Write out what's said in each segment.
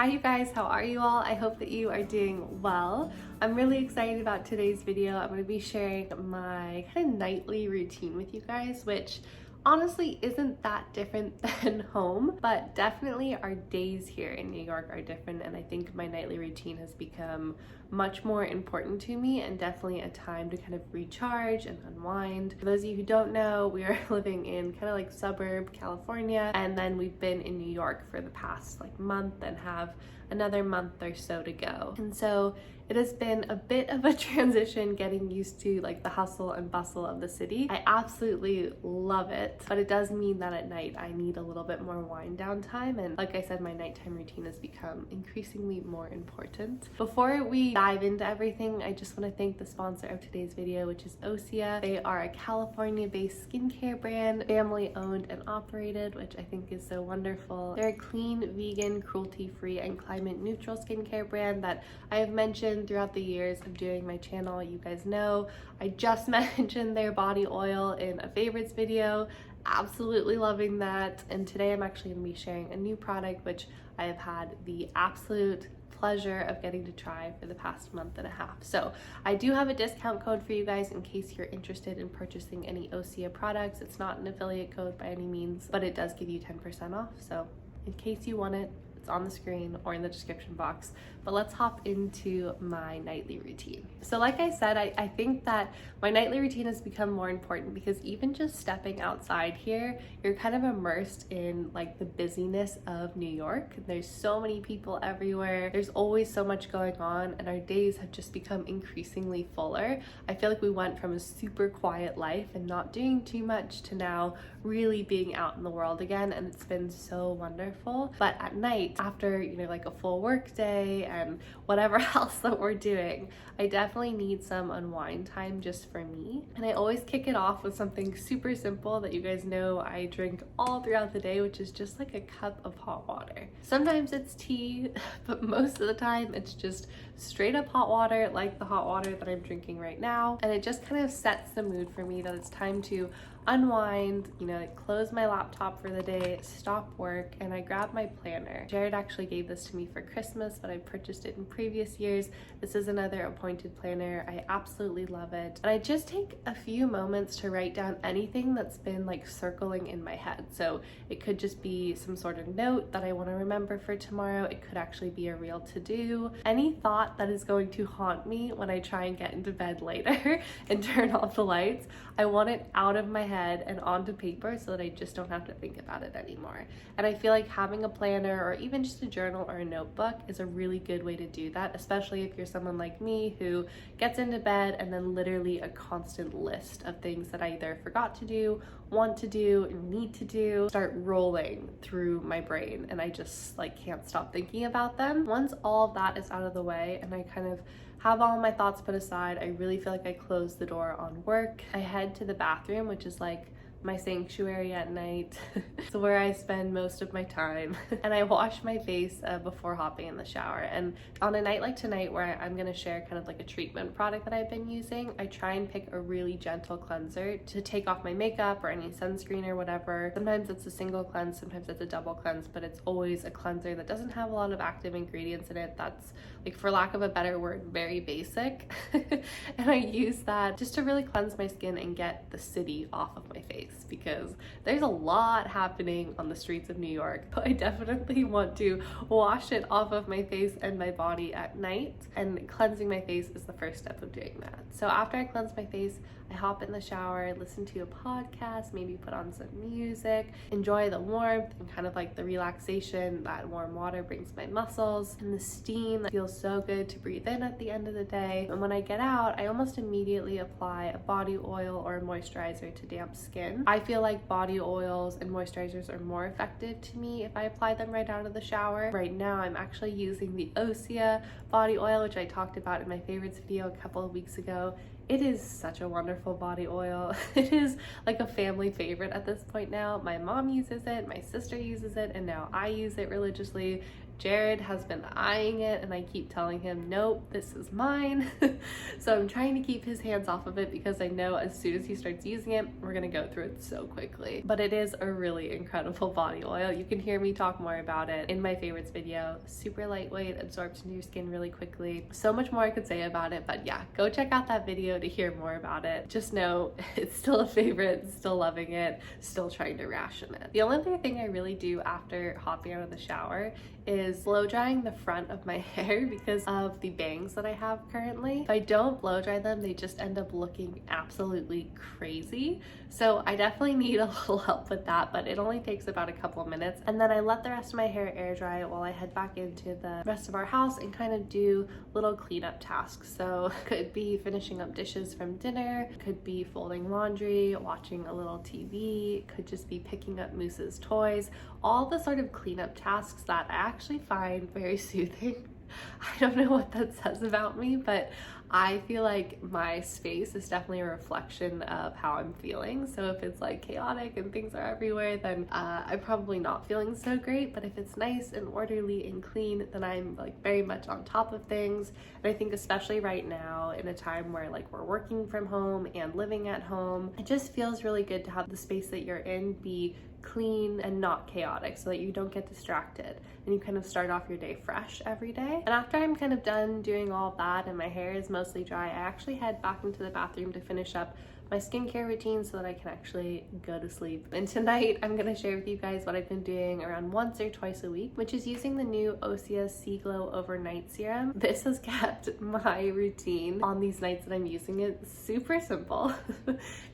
Hi you guys, how are you all? I hope that you are doing well. I'm really excited about today's video. I'm going to be sharing my kind of nightly routine with you guys, which honestly isn't that different than home, but definitely our days here in New York are different, and I think my nightly routine has become much more important to me and definitely a time to kind of recharge and unwind. For those of you who don't know, we are living in kind of like suburb California, and then we've been in New York for the past like month and have another month or so to go. And so it has been a bit of a transition getting used to like the hustle and bustle of the city. I absolutely love it, but it does mean that at night I need a little bit more wind down time, and like I said, my nighttime routine has become increasingly more important. Before we dive into everything, I just want to thank the sponsor of today's video, which is Osea. They are a California-based skincare brand, family owned and operated, which I think is so wonderful. They're a clean, vegan, cruelty-free, and climate neutral skincare brand that I have mentioned throughout the years of doing my channel. You guys know I just mentioned their body oil in a favorites video. Absolutely loving that. And today I'm actually going to be sharing a new product which I have had the absolute pleasure of getting to try for the past month and a half. So I do have a discount code for you guys in case you're interested in purchasing any Osea products. It's not an affiliate code by any means, but it does give you 10% off. So in case you want it, it's on the screen or in the description box. But let's hop into my nightly routine. So like I said, I think that my nightly routine has become more important because even just stepping outside here, you're kind of immersed in like the busyness of New York. There's so many people everywhere. There's always so much going on, and our days have just become increasingly fuller. I feel like we went from a super quiet life and not doing too much to now really being out in the world again, and it's been so wonderful. But at night, after like a full work day and whatever else that we're doing, I definitely need some unwind time just for me. And I always kick it off with something super simple that you guys know I drink all throughout the day, which is just like a cup of hot water. Sometimes it's tea, but most of the time it's just straight up hot water, like the hot water that I'm drinking right now. And it just kind of sets the mood for me that it's time to unwind, close my laptop for the day, stop work, and I grab my planner. Jared actually gave this to me for Christmas, but I purchased it in previous years. This is another appointed planner. I absolutely love it. And I just take a few moments to write down anything that's been like circling in my head. So it could just be some sort of note that I want to remember for tomorrow. It could actually be a real to-do. Any thought that is going to haunt me when I try and get into bed later and turn off the lights, I want it out of my head and onto paper so that I just don't have to think about it anymore. And I feel like having a planner or even just a journal or a notebook is a really good way to do that, especially if you're someone like me who gets into bed and then literally a constant list of things that I either forgot to do, want to do, need to do start rolling through my brain, and I just can't stop thinking about them. Once all of that is out of the way and I kind of have all my thoughts put aside, I really feel like I close the door on work. I head to the bathroom, which is like my sanctuary at night. It's where I spend most of my time. And I wash my face before hopping in the shower. And on a night like tonight, where I'm gonna share kind of like a treatment product that I've been using, I try and pick a really gentle cleanser to take off my makeup or any sunscreen or whatever. Sometimes it's a single cleanse, sometimes it's a double cleanse, but it's always a cleanser that doesn't have a lot of active ingredients in it. That's, like, for lack of a better word, very basic. And I use that just to really cleanse my skin and get the city off of my face, because there's a lot happening on the streets of New York. But I definitely want to wash it off of my face and my body at night, and cleansing my face is the first step of doing that. So after I cleanse my face, I hop in the shower, listen to a podcast, maybe put on some music, enjoy the warmth and kind of like the relaxation that warm water brings to my muscles, and the steam that feels so good to breathe in at the end of the day. And when I get out, I almost immediately apply a body oil or a moisturizer to damp skin. I feel like body oils and moisturizers are more effective to me if I apply them right out of the shower. Right now, I'm actually using the Osea body oil, which I talked about in my favorites video a couple of weeks ago. It is such a wonderful body oil. It is like a family favorite at this point now. My mom uses it, my sister uses it, and now I use it religiously. Jared has been eyeing it and I keep telling him, nope, this is mine. So I'm trying to keep his hands off of it because I know as soon as he starts using it, we're gonna go through it so quickly. But it is a really incredible body oil. You can hear me talk more about it in my favorites video. Super lightweight, absorbs into your skin really quickly. So much more I could say about it, but yeah, go check out that video to hear more about it. Just know it's still a favorite, still loving it, still trying to ration it. The only other thing I really do after hopping out of the shower is blow drying the front of my hair because of the bangs that I have currently. If I don't blow dry them, they just end up looking absolutely crazy. So I definitely need a little help with that, but it only takes about a couple of minutes. And then I let the rest of my hair air dry while I head back into the rest of our house and kind of do little cleanup tasks. So could be finishing up dishes from dinner, could be folding laundry, watching a little TV, could just be picking up Moose's toys, all the sort of cleanup tasks that I actually find very soothing. I don't know what that says about me, but I feel like my space is definitely a reflection of how I'm feeling. So if it's like chaotic and things are everywhere, then I'm probably not feeling so great. But if it's nice and orderly and clean, then I'm like very much on top of things. And I think especially right now in a time where like we're working from home and living at home, it just feels really good to have the space that you're in be clean and not chaotic so that you don't get distracted and you kind of start off your day fresh every day. And after I'm kind of done doing all of that and my hair is mostly dry, I actually head back into the bathroom to finish up my skincare routine so that I can actually go to sleep. And tonight I'm gonna share with you guys what I've been doing around once or twice a week, which is using the new Osea Sea Glow Overnight Serum. This has kept my routine on these nights that I'm using it super simple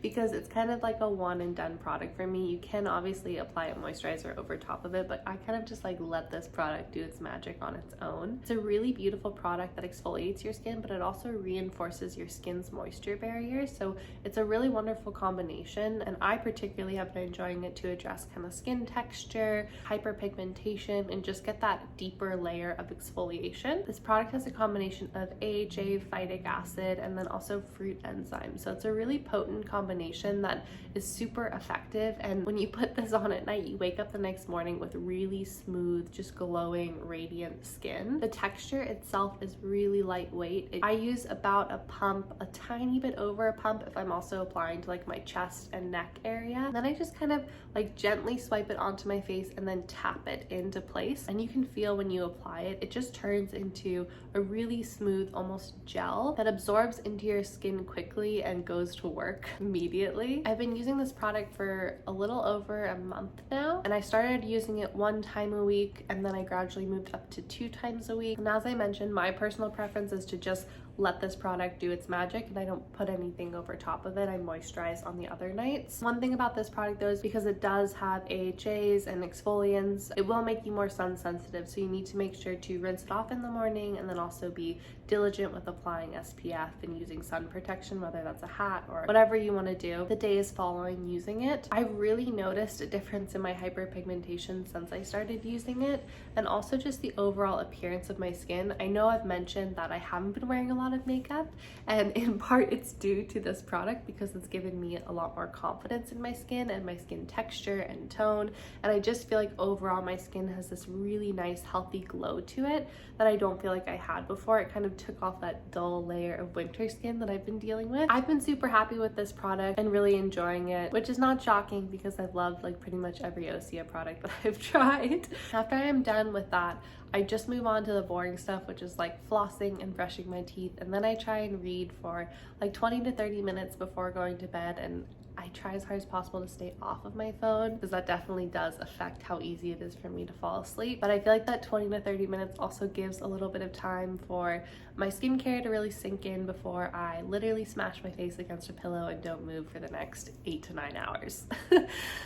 because it's kind of like a one and done product for me. You can obviously apply a moisturizer over top of it, but I kind of just like let this product do its magic on its own. It's a really beautiful product that exfoliates your skin, but it also reinforces your skin's moisture barrier. So it's a really wonderful combination, and I particularly have been enjoying it to address kind of skin texture, hyperpigmentation, and just get that deeper layer of exfoliation. This product has a combination of AHA, phytic acid, and then also fruit enzymes. So it's a really potent combination that is super effective, and when you put this on at night, you wake up the next morning with really smooth, just glowing, radiant skin. The texture itself is really lightweight. I use about a pump, a tiny bit over a pump if I'm also applying to like my chest and neck area. And then I just kind of like gently swipe it onto my face and then tap it into place. And you can feel when you apply it, it just turns into a really smooth, almost gel that absorbs into your skin quickly and goes to work immediately. I've been using this product for a little over a month now, and I started using it 1 time a week, and then I gradually moved up to 2 times a week. And as I mentioned, my personal preference is to just let this product do its magic and I don't put anything over top of it. I moisturize on the other nights. One thing about this product though is because it does have AHAs and exfoliants, it will make you more sun sensitive, so you need to make sure to rinse it off in the morning and then also be diligent with applying SPF and using sun protection, whether that's a hat or whatever you want to do the days following using it. I've really noticed a difference in my hyperpigmentation since I started using it, and also just the overall appearance of my skin. I know I've mentioned that I haven't been wearing a lot of makeup, and in part it's due to this product because it's given me a lot more confidence in my skin and my skin texture and tone, and I just feel like overall my skin has this really nice healthy glow to it that I don't feel like I had before. It kind of took off that dull layer of winter skin that I've been dealing with. I've been super happy with this product and really enjoying it, which is not shocking because I've loved like pretty much every Osea product that I've tried. After I am done with that, I just move on to the boring stuff, which is like flossing and brushing my teeth, and then I try and read for like 20 to 30 minutes before going to bed, and I try as hard as possible to stay off of my phone because that definitely does affect how easy it is for me to fall asleep. But I feel like that 20 to 30 minutes also gives a little bit of time for my skincare to really sink in before I literally smash my face against a pillow and don't move for the next 8 to 9 hours.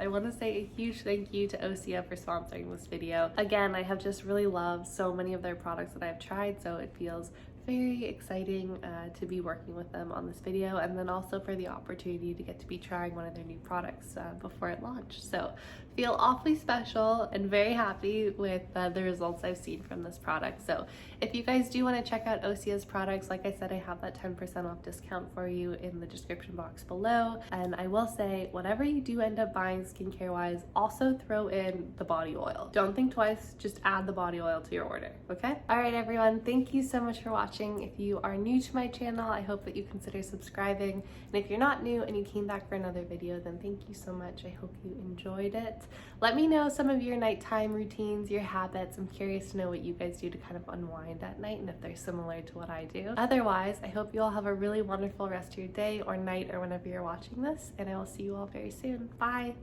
I want to say a huge thank you to Osea for sponsoring this video. Again, I have just really loved so many of their products that I've tried, so it feels very exciting to be working with them on this video, and then also for the opportunity to get to be trying one of their new products before it launched. So feel awfully special and very happy with the results I've seen from this product. So if you guys do want to check out Osea's products, like I said, I have that 10% off discount for you in the description box below. And I will say, whatever you do end up buying skincare wise, also throw in the body oil. Don't think twice, just add the body oil to your order, okay? All right, everyone, thank you so much for watching. If you are new to my channel, I hope that you consider subscribing. And if you're not new and you came back for another video, then thank you so much. I hope you enjoyed it. Let me know some of your nighttime routines, your habits. I'm curious to know what you guys do to kind of unwind at night and if they're similar to what I do. Otherwise, I hope you all have a really wonderful rest of your day or night or whenever you're watching this, and I will see you all very soon. Bye.